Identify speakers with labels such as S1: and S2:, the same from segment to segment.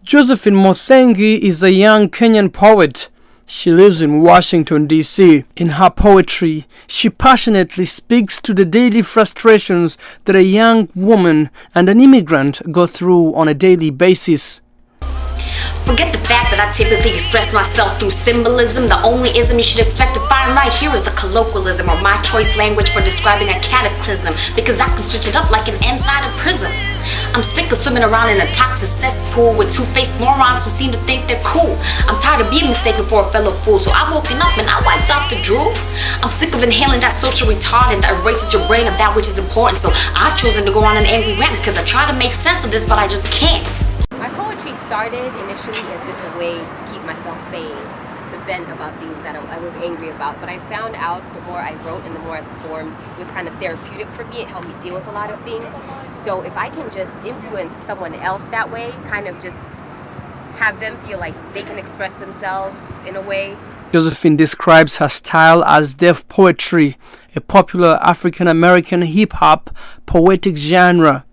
S1: Josephine Mothengi is a young Kenyan poet. She lives in Washington, D.C. In her poetry, she passionately speaks to the daily frustrations that a young woman and an immigrant go through on a daily basis.
S2: Forget the fact that I typically express myself through symbolism. The only ism you should expect to find right here is a colloquialism, or my choice language for describing a cataclysm, because I can switch it up like an inside a prison. I'm sick of swimming around in a toxic cesspool with two-faced morons who seem to think they're cool. I'm tired of being mistaken for a fellow fool, so I woken up and I wiped off the drool. I'm sick of inhaling that social retardant that erases your brain of that which is important, so I've chosen to go on an angry rant because I try to make sense of this, but I just can't.
S3: My poetry started initially as just a way to keep myself sane, to vent about things that I was angry about. But I found out the more I wrote and the more I performed, it was kind of therapeutic for me. It helped me deal with a lot of things. So if I can just influence someone else that way, kind of just have them feel like they can express themselves in a way.
S1: Josephine describes her style as deaf poetry, a popular African-American hip-hop poetic genre.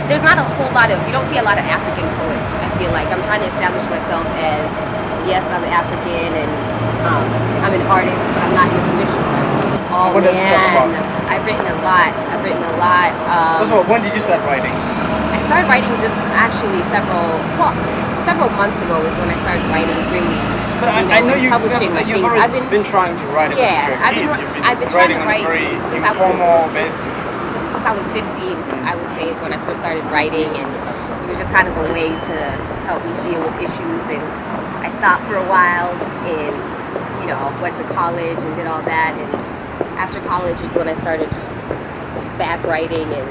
S3: There's not a whole lot of, you don't see a lot of African poets, I feel like. I'm trying to establish myself as, yes, I'm African and I'm an artist, but I'm not your traditional artist. Oh
S4: what does it talk about?
S3: I've written a lot.
S4: First of all, when did you start writing?
S3: I started writing just actually several months ago is when I started writing really,
S4: but I know
S3: publishing my things.
S4: I've been trying to write.
S3: Yeah, I've been trying to write
S4: since informal basis.
S3: Since I was 15, I would say, is when I first started writing, and it was just kind of a way to help me deal with issues. And I stopped for a while and, went to college and did all that. And after college is when I started back writing, and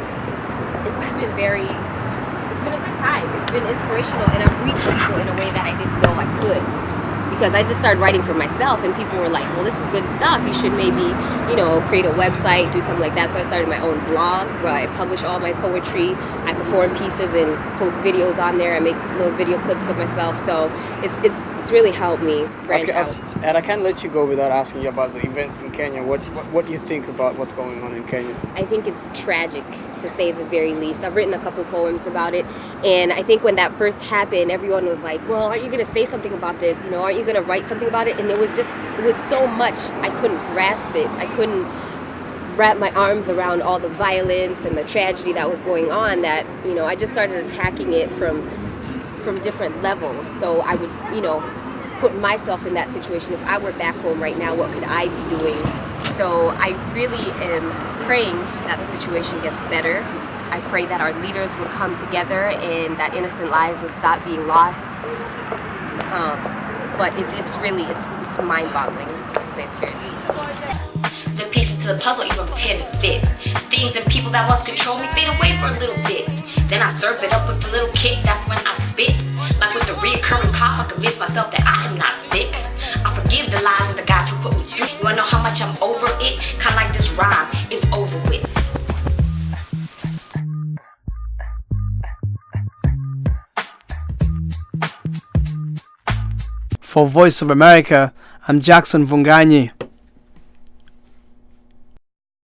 S3: it's just been it's been a good time. It's been inspirational, and I've reached people in a way that I didn't know I could. Because I just started writing for myself, and people were like, well, this is good stuff. You should maybe, create a website, do something like that. So I started my own blog where I publish all my poetry. I perform pieces and post videos on there. I make little video clips of myself. So it's really helped me branch out.
S4: And I can't let you go without asking you about the events in Kenya. What do you think about what's going on in Kenya?
S3: I think it's tragic, to say the very least. I've written a couple poems about it, and I think when that first happened, everyone was like, well, aren't you going to say something about this? Aren't you going to write something about it? And it was so much, I couldn't grasp it. I couldn't wrap my arms around all the violence and the tragedy that was going on, that, I just started attacking it from different levels. So I would, put myself in that situation. If I were back home right now, what could I be doing? So I really am praying that the situation gets better. I pray that our leaders would come together and that innocent lives would stop being lost. But it's mind-boggling, to say the very least.
S2: The pieces to the puzzle even pretend to fit. Things and people that once controlled me fade away for a little bit. Then I serve it up with a little kick, that's when I spit. Like with the reoccurring cough, I convince myself that I am not sick. I forgive the lies of the guys who put me through. You wanna know how much I'm over it? Kinda like this rhyme is over with.
S1: For Voice of America, I'm Jackson Vunganyi.